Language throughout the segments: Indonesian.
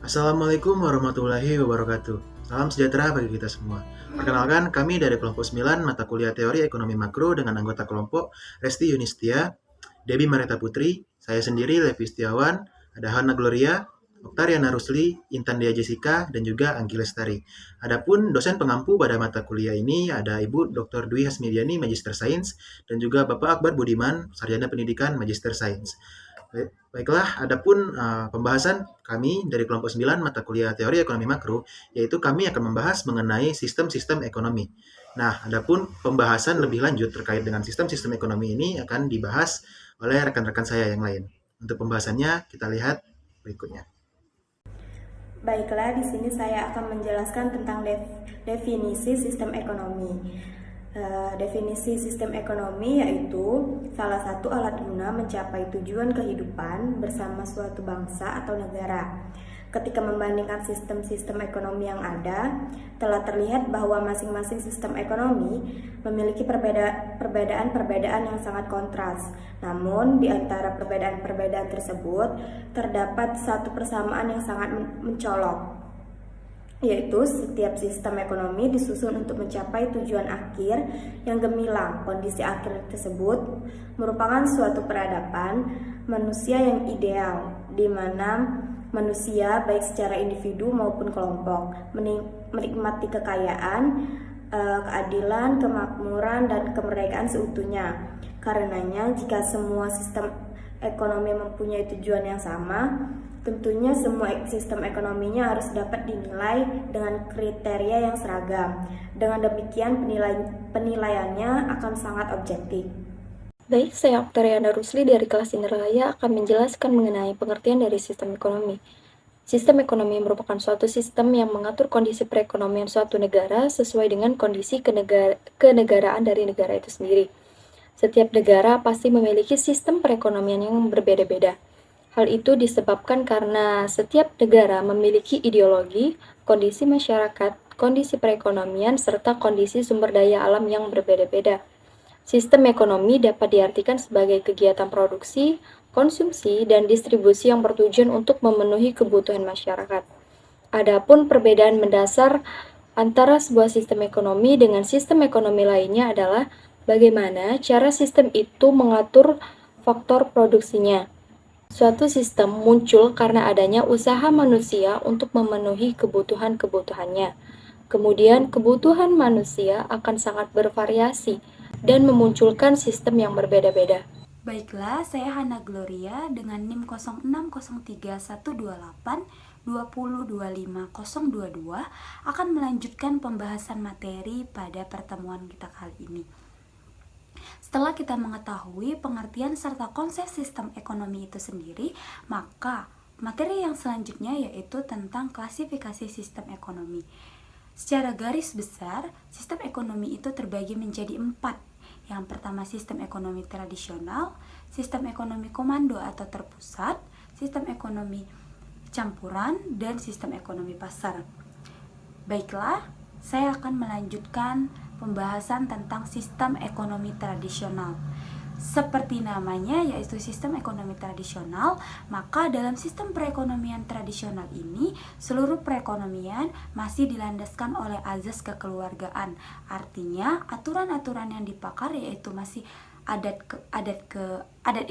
Assalamualaikum warahmatullahi wabarakatuh. Salam sejahtera bagi kita semua. Perkenalkan, kami dari kelompok 9 mata kuliah teori ekonomi makro dengan anggota kelompok Resti Yunistia, Debbie Mareta Putri, saya sendiri Levi Setiawan, ada Hana Gloria, Oktariana Rusli, Intan Dia Jessica, dan juga Anggi Lestari. Adapun dosen pengampu pada mata kuliah ini ada Ibu Dr. Dwi Hasmidiani, Magister Sains, dan juga Bapak Akbar Budiman, Sarjana Pendidikan Magister Sains. Baiklah, adapun pembahasan kami dari kelompok 9 mata kuliah teori ekonomi makro, yaitu kami akan membahas mengenai sistem-sistem ekonomi. Nah, adapun pembahasan lebih lanjut terkait dengan sistem-sistem ekonomi ini akan dibahas oleh rekan-rekan saya yang lain. Untuk pembahasannya, kita lihat berikutnya. Baiklah, di sini saya akan menjelaskan tentang definisi sistem ekonomi. Definisi sistem ekonomi yaitu salah satu alat guna mencapai tujuan kehidupan bersama suatu bangsa atau negara. Ketika membandingkan sistem-sistem ekonomi yang ada, telah terlihat bahwa masing-masing sistem ekonomi memiliki perbedaan-perbedaan yang sangat kontras. Namun, di antara perbedaan-perbedaan tersebut, terdapat satu persamaan yang sangat mencolok, yaitu setiap sistem ekonomi disusun untuk mencapai tujuan akhir yang gemilang. Kondisi akhir tersebut merupakan suatu peradaban manusia yang ideal, di mana manusia baik secara individu maupun kelompok menikmati kekayaan, keadilan, kemakmuran, dan kemerdekaan seutuhnya. Karenanya, jika semua sistem ekonomi mempunyai tujuan yang sama, tentunya semua sistem ekonominya harus dapat dinilai dengan kriteria yang seragam. Dengan demikian, penilaiannya akan sangat objektif. Baik, saya Oktariana Rusli dari kelas Indralaya akan menjelaskan mengenai pengertian dari sistem ekonomi. Sistem ekonomi merupakan suatu sistem yang mengatur kondisi perekonomian suatu negara sesuai dengan kondisi kenegaraan dari negara itu sendiri. Setiap negara pasti memiliki sistem perekonomian yang berbeda-beda. Hal itu disebabkan karena setiap negara memiliki ideologi, kondisi masyarakat, kondisi perekonomian, serta kondisi sumber daya alam yang berbeda-beda. Sistem ekonomi dapat diartikan sebagai kegiatan produksi, konsumsi, dan distribusi yang bertujuan untuk memenuhi kebutuhan masyarakat. Adapun perbedaan mendasar antara sebuah sistem ekonomi dengan sistem ekonomi lainnya adalah bagaimana cara sistem itu mengatur faktor produksinya. Suatu sistem muncul karena adanya usaha manusia untuk memenuhi kebutuhan-kebutuhannya. Kemudian, kebutuhan manusia akan sangat bervariasi dan memunculkan sistem yang berbeda-beda. Baiklah, saya Hana Gloria dengan NIM 06031128202522 akan melanjutkan pembahasan materi pada pertemuan kita kali ini. Setelah kita mengetahui pengertian serta konsep sistem ekonomi itu sendiri, maka materi yang selanjutnya yaitu tentang klasifikasi sistem ekonomi. Secara garis besar, sistem ekonomi itu terbagi menjadi 4. Yang pertama, sistem ekonomi tradisional, sistem ekonomi komando atau terpusat, sistem ekonomi campuran, dan sistem ekonomi pasar. Baiklah, saya akan melanjutkan pembahasan tentang sistem ekonomi tradisional. Seperti namanya, yaitu sistem ekonomi tradisional, maka dalam sistem perekonomian tradisional ini, seluruh perekonomian masih dilandaskan oleh azas kekeluargaan. Artinya, aturan-aturan yang dipakai yaitu masih adat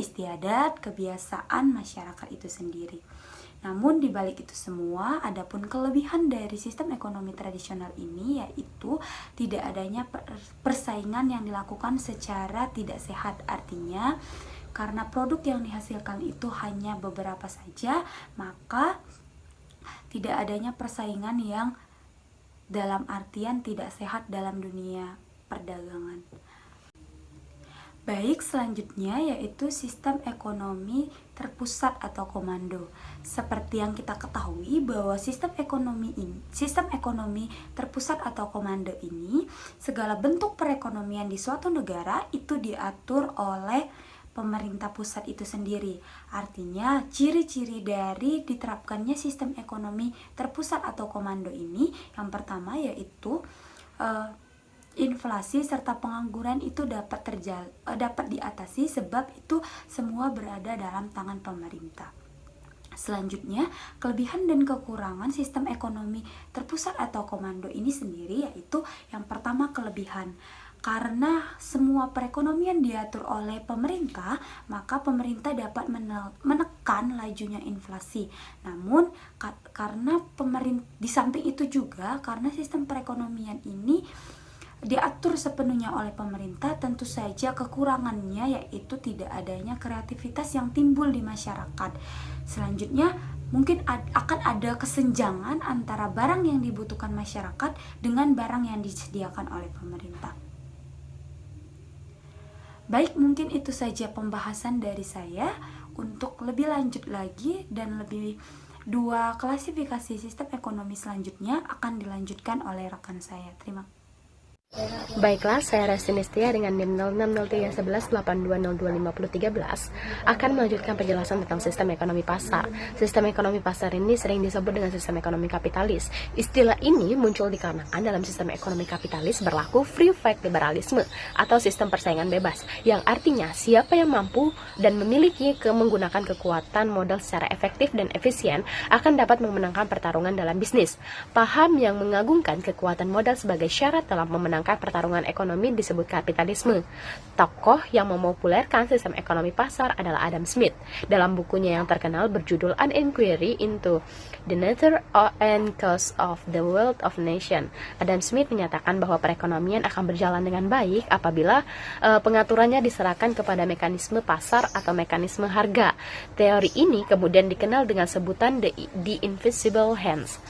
istiadat, kebiasaan masyarakat itu sendiri. Namun di balik itu semua, adapun kelebihan dari sistem ekonomi tradisional ini yaitu tidak adanya persaingan yang dilakukan secara tidak sehat. Artinya, karena produk yang dihasilkan itu hanya beberapa saja, maka tidak adanya persaingan yang dalam artian tidak sehat dalam dunia perdagangan. Baik, selanjutnya yaitu sistem ekonomi terpusat atau komando. Seperti yang kita ketahui bahwa sistem ekonomi terpusat atau komando ini, segala bentuk perekonomian di suatu negara itu diatur oleh pemerintah pusat itu sendiri. Artinya, ciri-ciri dari diterapkannya sistem ekonomi terpusat atau komando ini, yang pertama yaitu inflasi serta pengangguran itu dapat diatasi sebab itu semua berada dalam tangan pemerintah. Selanjutnya, kelebihan dan kekurangan sistem ekonomi terpusat atau komando ini sendiri yaitu yang pertama kelebihan. Karena semua perekonomian diatur oleh pemerintah, maka pemerintah dapat menekan lajunya inflasi. Namun, karena di samping itu juga, karena sistem perekonomian ini diatur sepenuhnya oleh pemerintah, tentu saja kekurangannya yaitu tidak adanya kreativitas yang timbul di masyarakat. Selanjutnya, mungkin akan ada kesenjangan antara barang yang dibutuhkan masyarakat dengan barang yang disediakan oleh pemerintah. Baik, mungkin itu saja pembahasan dari saya. Untuk lebih lanjut lagi dan lebih dua klasifikasi sistem ekonomi selanjutnya akan dilanjutkan oleh rekan saya. Terima kasih. Baiklah, saya Resti Nistia dengan NIM 06031182025013 akan melanjutkan penjelasan tentang sistem ekonomi pasar. Sistem ekonomi pasar ini sering disebut dengan sistem ekonomi kapitalis. Istilah ini muncul dikarenakan dalam sistem ekonomi kapitalis berlaku free fight liberalisme atau sistem persaingan bebas, yang artinya siapa yang mampu dan memiliki menggunakan kekuatan modal secara efektif dan efisien akan dapat memenangkan pertarungan dalam bisnis. Paham yang mengagungkan kekuatan modal sebagai syarat dalam memenangkan pertarungan ekonomi disebut kapitalisme. Tokoh yang memopulerkan sistem ekonomi pasar adalah Adam Smith. Dalam bukunya yang terkenal berjudul An Inquiry into the Nature and Cause of the Wealth of Nation, Adam Smith menyatakan bahwa perekonomian akan berjalan dengan baik apabila pengaturannya diserahkan kepada mekanisme pasar atau mekanisme harga. Teori ini kemudian dikenal dengan sebutan the invisible hands,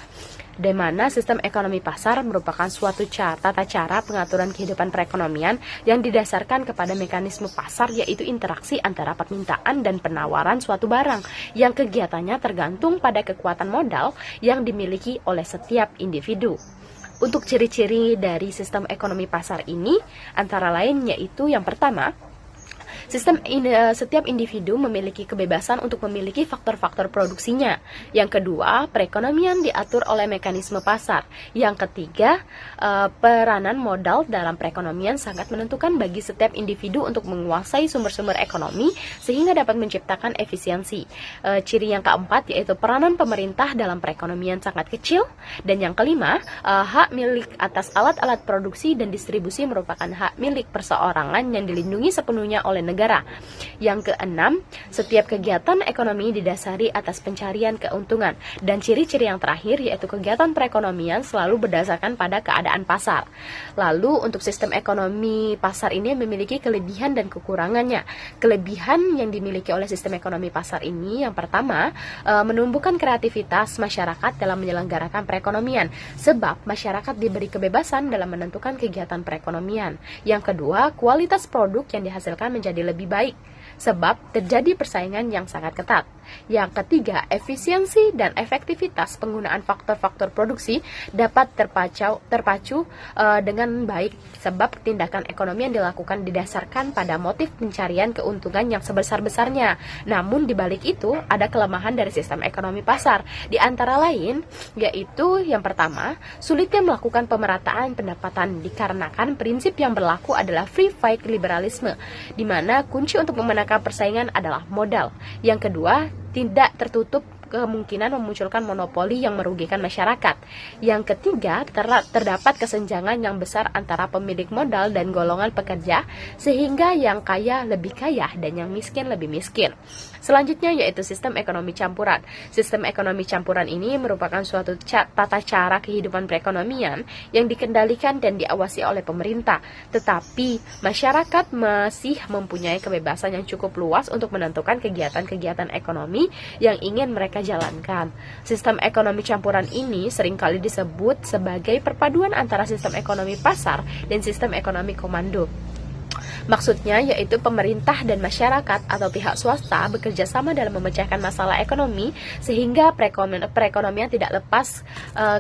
di mana sistem ekonomi pasar merupakan suatu tata cara pengaturan kehidupan perekonomian yang didasarkan kepada mekanisme pasar, yaitu interaksi antara permintaan dan penawaran suatu barang yang kegiatannya tergantung pada kekuatan modal yang dimiliki oleh setiap individu. Untuk ciri-ciri dari sistem ekonomi pasar ini antara lain yaitu yang pertama, setiap individu memiliki kebebasan untuk memiliki faktor-faktor produksinya. Yang kedua, perekonomian diatur oleh mekanisme pasar. Yang ketiga, peranan modal dalam perekonomian sangat menentukan bagi setiap individu untuk menguasai sumber-sumber ekonomi sehingga dapat menciptakan efisiensi. Ciri yang keempat yaitu peranan pemerintah dalam perekonomian sangat kecil. Dan yang kelima, hak milik atas alat-alat produksi dan distribusi merupakan hak milik perseorangan yang dilindungi sepenuhnya oleh negara. Yang keenam, setiap kegiatan ekonomi didasari atas pencarian keuntungan. Dan ciri-ciri yang terakhir yaitu kegiatan perekonomian selalu berdasarkan pada keadaan pasar. Lalu untuk sistem ekonomi pasar ini memiliki kelebihan dan kekurangannya. Kelebihan yang dimiliki oleh sistem ekonomi pasar ini yang pertama, menumbuhkan kreativitas masyarakat dalam menyelenggarakan perekonomian, sebab masyarakat diberi kebebasan dalam menentukan kegiatan perekonomian. Yang kedua, kualitas produk yang dihasilkan menjadi lebih baik sebab terjadi persaingan yang sangat ketat. Yang ketiga, efisiensi dan efektivitas penggunaan faktor-faktor produksi dapat terpacu dengan baik sebab tindakan ekonomi yang dilakukan didasarkan pada motif pencarian keuntungan yang sebesar-besarnya. Namun di balik itu ada kelemahan dari sistem ekonomi pasar. Di antara lain yaitu yang pertama, sulitnya melakukan pemerataan pendapatan dikarenakan prinsip yang berlaku adalah free fight liberalisme, di mana kunci untuk memenangkan persaingan adalah modal. Yang kedua, tidak tertutup kemungkinan memunculkan monopoli yang merugikan masyarakat. Yang ketiga, terdapat kesenjangan yang besar antara pemilik modal dan golongan pekerja, sehingga yang kaya lebih kaya dan yang miskin lebih miskin. Selanjutnya yaitu sistem ekonomi campuran. Sistem ekonomi campuran ini merupakan suatu tata cara kehidupan perekonomian yang dikendalikan dan diawasi oleh pemerintah, tetapi masyarakat masih mempunyai kebebasan yang cukup luas untuk menentukan kegiatan-kegiatan ekonomi yang ingin mereka jalankan. Sistem ekonomi campuran ini seringkali disebut sebagai perpaduan antara sistem ekonomi pasar dan sistem ekonomi komando. Maksudnya yaitu pemerintah dan masyarakat atau pihak swasta bekerja sama dalam memecahkan masalah ekonomi sehingga perekonomian tidak lepas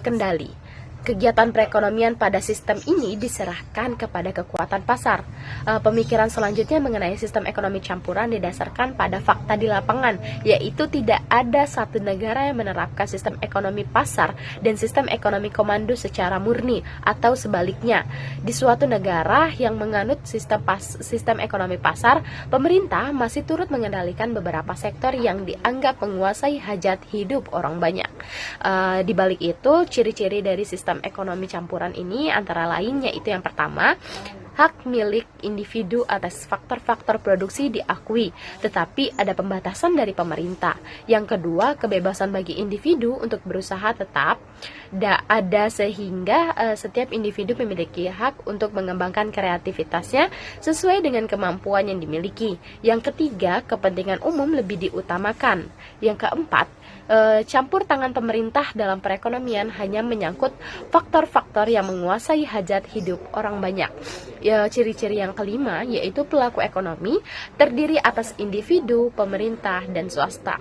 kendali. Kegiatan perekonomian pada sistem ini diserahkan kepada kekuatan pasar. Pemikiran selanjutnya mengenai sistem ekonomi campuran didasarkan pada fakta di lapangan, yaitu tidak ada satu negara yang menerapkan sistem ekonomi pasar dan sistem ekonomi komando secara murni, atau sebaliknya. Di suatu negara yang menganut sistem ekonomi pasar, pemerintah masih turut mengendalikan beberapa sektor yang dianggap menguasai hajat hidup orang banyak. Di balik itu, ciri-ciri dari sistem ekonomi campuran ini antara lain yaitu yang pertama, hak milik individu atas faktor-faktor produksi diakui, tetapi ada pembatasan dari pemerintah. Yang kedua, kebebasan bagi individu untuk berusaha tetap ada sehingga setiap individu memiliki hak untuk mengembangkan kreativitasnya sesuai dengan kemampuan yang dimiliki. Yang ketiga, kepentingan umum lebih diutamakan. Yang keempat, campur tangan pemerintah dalam perekonomian hanya menyangkut faktor-faktor yang menguasai hajat hidup orang banyak. Ciri-ciri yang kelima yaitu pelaku ekonomi terdiri atas individu, pemerintah, dan swasta.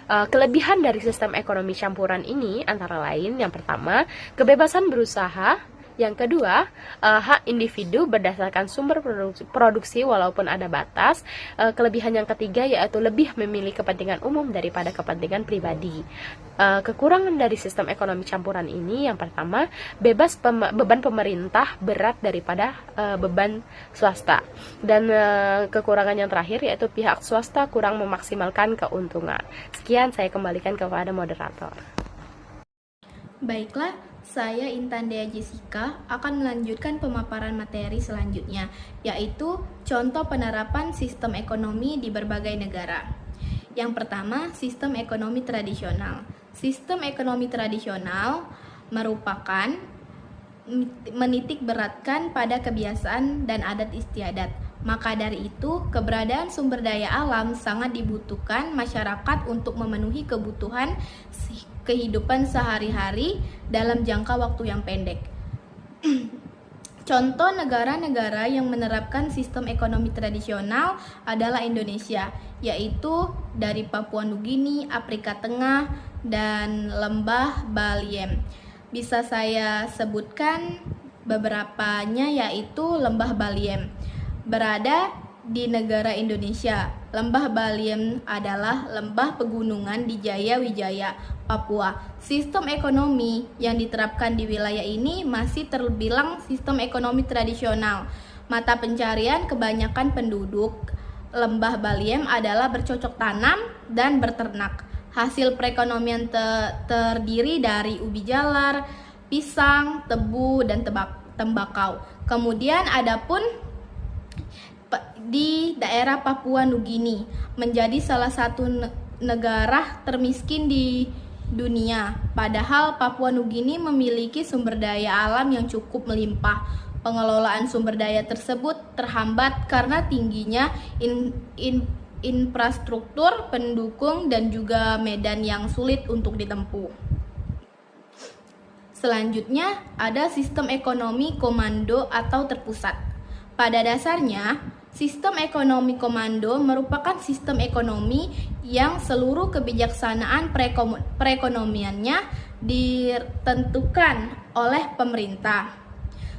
Kelebihan dari sistem ekonomi campuran ini antara lain yang pertama, kebebasan berusaha. Yang kedua, hak individu berdasarkan sumber produksi walaupun ada batas. Kelebihan yang ketiga yaitu lebih memilih kepentingan umum daripada kepentingan pribadi. Kekurangan dari sistem ekonomi campuran ini yang pertama, beban pemerintah berat daripada beban swasta. Dan kekurangan yang terakhir yaitu pihak swasta kurang memaksimalkan keuntungan. Sekian, saya kembalikan kepada moderator. Baiklah, saya Intan Dea Jessica akan melanjutkan pemaparan materi selanjutnya, yaitu contoh penerapan sistem ekonomi di berbagai negara. Yang pertama, sistem ekonomi tradisional. Sistem ekonomi tradisional merupakan menitik beratkan pada kebiasaan dan adat istiadat. Maka dari itu, keberadaan sumber daya alam sangat dibutuhkan masyarakat untuk memenuhi kebutuhan kehidupan sehari-hari dalam jangka waktu yang pendek. Contoh negara-negara yang menerapkan sistem ekonomi tradisional adalah Indonesia, yaitu dari Papua Nugini, Afrika Tengah, dan Lembah Baliem. Bisa saya sebutkan beberapanya, yaitu Lembah Baliem berada di negara Indonesia. Lembah Baliem adalah lembah pegunungan di Jaya Wijaya, Papua. Sistem ekonomi yang diterapkan di wilayah ini masih terbilang sistem ekonomi tradisional. Mata pencarian kebanyakan penduduk Lembah Baliem adalah bercocok tanam dan berternak. Hasil perekonomian terdiri dari ubi jalar, pisang, tebu, dan tembakau. Kemudian adapun di daerah Papua Nugini menjadi salah satu negara termiskin di dunia. Padahal Papua Nugini memiliki sumber daya alam yang cukup melimpah. Pengelolaan sumber daya tersebut terhambat karena tingginya infrastruktur pendukung dan juga medan yang sulit untuk ditempuh. Selanjutnya ada sistem ekonomi komando atau terpusat. Pada dasarnya, sistem ekonomi komando merupakan sistem ekonomi yang seluruh kebijaksanaan perekonomiannya ditentukan oleh pemerintah.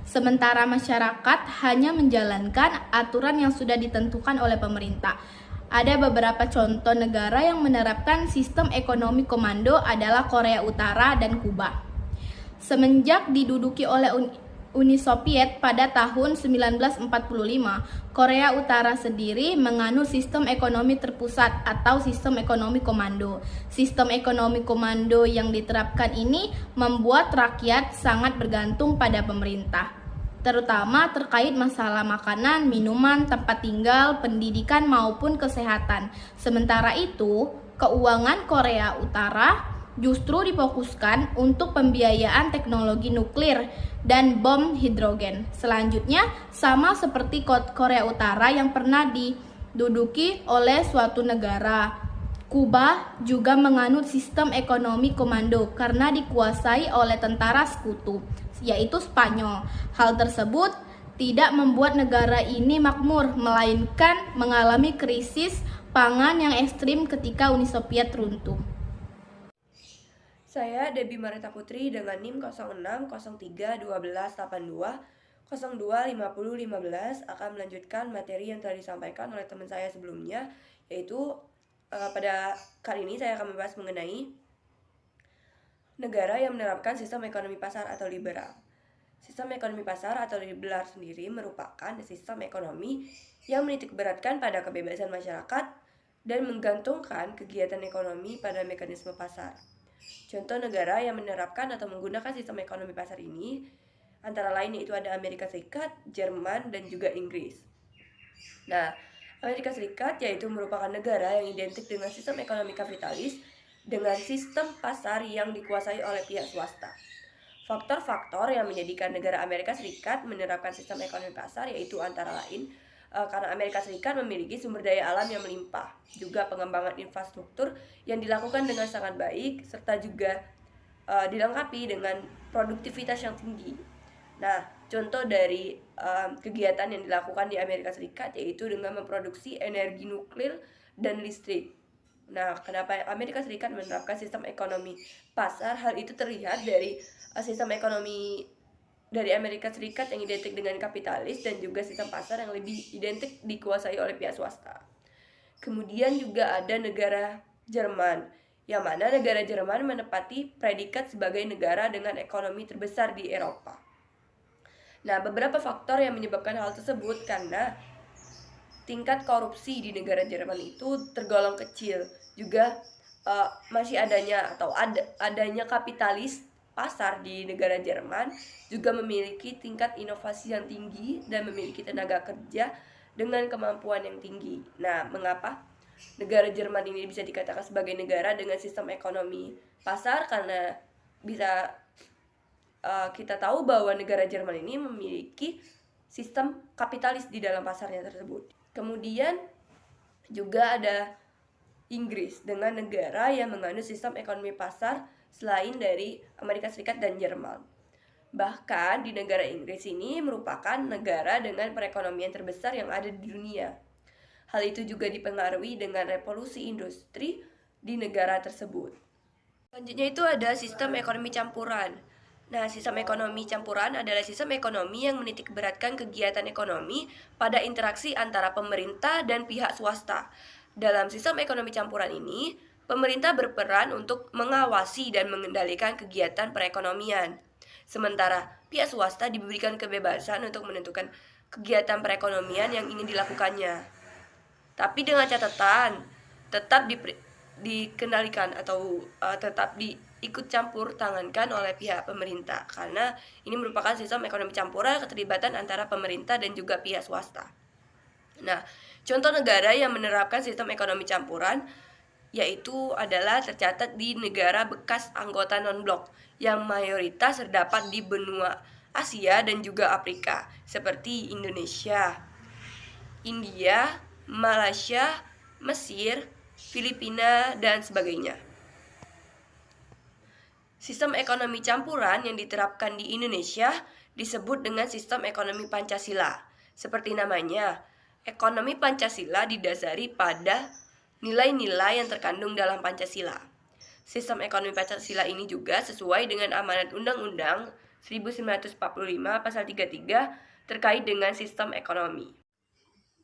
Sementara masyarakat hanya menjalankan aturan yang sudah ditentukan oleh pemerintah. Ada beberapa contoh negara yang menerapkan sistem ekonomi komando adalah Korea Utara dan Kuba. Semenjak diduduki oleh Uni Soviet pada tahun 1945, Korea Utara sendiri menganut sistem ekonomi terpusat atau sistem ekonomi komando. Sistem ekonomi komando yang diterapkan ini membuat rakyat sangat bergantung pada pemerintah, terutama terkait masalah makanan, minuman, tempat tinggal, pendidikan maupun kesehatan. Sementara itu, keuangan Korea Utara justru difokuskan untuk pembiayaan teknologi nuklir dan bom hidrogen. Selanjutnya, sama seperti Korea Utara yang pernah diduduki oleh suatu negara, Kuba juga menganut sistem ekonomi komando karena dikuasai oleh tentara sekutu, yaitu Spanyol. Hal tersebut tidak membuat negara ini makmur, melainkan mengalami krisis pangan yang ekstrim ketika Uni Soviet runtuh. Saya Debbie Marita Putri dengan NIM 06031282025015 akan melanjutkan materi yang telah disampaikan oleh teman saya sebelumnya, yaitu pada kali ini saya akan membahas mengenai negara yang menerapkan sistem ekonomi pasar atau liberal. Sistem ekonomi pasar atau liberal sendiri merupakan sistem ekonomi yang menitikberatkan pada kebebasan masyarakat dan menggantungkan kegiatan ekonomi pada mekanisme pasar. Contoh negara yang menerapkan atau menggunakan sistem ekonomi pasar ini antara lain yaitu ada Amerika Serikat, Jerman, dan juga Inggris. Nah, Amerika Serikat yaitu merupakan negara yang identik dengan sistem ekonomi kapitalis dengan sistem pasar yang dikuasai oleh pihak swasta. Faktor-faktor yang menjadikan negara Amerika Serikat menerapkan sistem ekonomi pasar yaitu antara lain karena Amerika Serikat memiliki sumber daya alam yang melimpah, juga pengembangan infrastruktur yang dilakukan dengan sangat baik, serta juga dilengkapi dengan produktivitas yang tinggi. Nah, contoh dari kegiatan yang dilakukan di Amerika Serikat yaitu dengan memproduksi energi nuklir dan listrik. Nah, kenapa Amerika Serikat menerapkan sistem ekonomi pasar? Hal itu terlihat dari sistem ekonomi dari Amerika Serikat yang identik dengan kapitalis dan juga sistem pasar yang lebih identik dikuasai oleh pihak swasta. Kemudian juga ada negara Jerman, yang mana negara Jerman menepati predikat sebagai negara dengan ekonomi terbesar di Eropa. Nah, beberapa faktor yang menyebabkan hal tersebut karena tingkat korupsi di negara Jerman itu tergolong kecil, juga masih adanya adanya kapitalis pasar di negara Jerman, juga memiliki tingkat inovasi yang tinggi dan memiliki tenaga kerja dengan kemampuan yang tinggi. Nah, mengapa negara Jerman ini bisa dikatakan sebagai negara dengan sistem ekonomi pasar? Karena bisa kita tahu bahwa negara Jerman ini memiliki sistem kapitalis di dalam pasarnya tersebut. Kemudian juga ada Inggris dengan negara yang menganut sistem ekonomi pasar selain dari Amerika Serikat dan Jerman. Bahkan di negara Inggris ini merupakan negara dengan perekonomian terbesar yang ada di dunia. Hal itu juga dipengaruhi dengan revolusi industri di negara tersebut. Selanjutnya itu ada sistem ekonomi campuran. Nah, sistem ekonomi campuran adalah sistem ekonomi yang menitikberatkan kegiatan ekonomi pada interaksi antara pemerintah dan pihak swasta. Dalam sistem ekonomi campuran ini, pemerintah berperan untuk mengawasi dan mengendalikan kegiatan perekonomian. Sementara pihak swasta diberikan kebebasan untuk menentukan kegiatan perekonomian yang ingin dilakukannya. Tapi dengan catatan, tetap dikendalikan atau tetap diikut campur tangankan oleh pihak pemerintah, karena ini merupakan sistem ekonomi campuran keterlibatan antara pemerintah dan juga pihak swasta. Nah, contoh negara yang menerapkan sistem ekonomi campuran yaitu adalah tercatat di negara bekas anggota non-blok yang mayoritas terdapat di benua Asia dan juga Afrika, seperti Indonesia, India, Malaysia, Mesir, Filipina, dan sebagainya. Sistem ekonomi campuran yang diterapkan di Indonesia disebut dengan sistem ekonomi Pancasila. Seperti namanya, ekonomi Pancasila didasari pada nilai-nilai yang terkandung dalam Pancasila. Sistem ekonomi Pancasila ini juga sesuai dengan amanat Undang-Undang 1945 pasal 33 terkait dengan sistem ekonomi.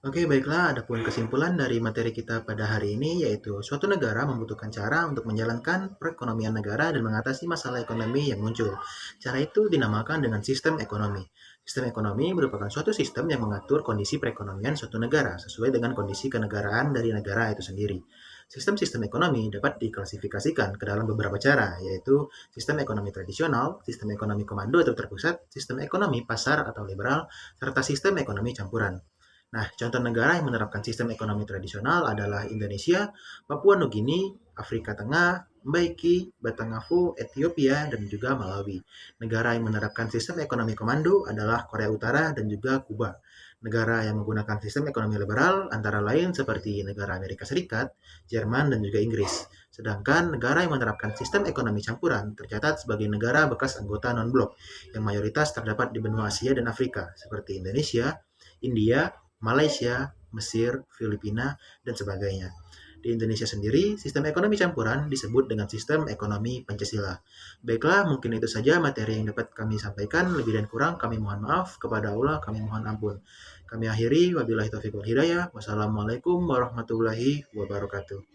Oke, baiklah, adapun kesimpulan dari materi kita pada hari ini yaitu suatu negara membutuhkan cara untuk menjalankan perekonomian negara dan mengatasi masalah ekonomi yang muncul. Cara itu dinamakan dengan sistem ekonomi. Sistem ekonomi merupakan suatu sistem yang mengatur kondisi perekonomian suatu negara sesuai dengan kondisi kenegaraan dari negara itu sendiri. Sistem-sistem ekonomi dapat diklasifikasikan ke dalam beberapa cara, yaitu sistem ekonomi tradisional, sistem ekonomi komando atau terpusat, sistem ekonomi pasar atau liberal, serta sistem ekonomi campuran. Nah, contoh negara yang menerapkan sistem ekonomi tradisional adalah Indonesia, Papua Nugini, Afrika Tengah, Mbaiki, Batangafu, Ethiopia, dan juga Malawi. Negara yang menerapkan sistem ekonomi komando adalah Korea Utara dan juga Kuba. Negara yang menggunakan sistem ekonomi liberal antara lain seperti negara Amerika Serikat, Jerman, dan juga Inggris. Sedangkan negara yang menerapkan sistem ekonomi campuran tercatat sebagai negara bekas anggota non-blok yang mayoritas terdapat di benua Asia dan Afrika seperti Indonesia, India, Malaysia, Mesir, Filipina, dan sebagainya. Di Indonesia sendiri, sistem ekonomi campuran disebut dengan sistem ekonomi Pancasila. Baiklah, mungkin itu saja materi yang dapat kami sampaikan. Lebih dan kurang kami mohon maaf. Kepada Allah kami mohon ampun. Kami akhiri, wabillahi taufiq wal hidayah. Wassalamualaikum warahmatullahi wabarakatuh.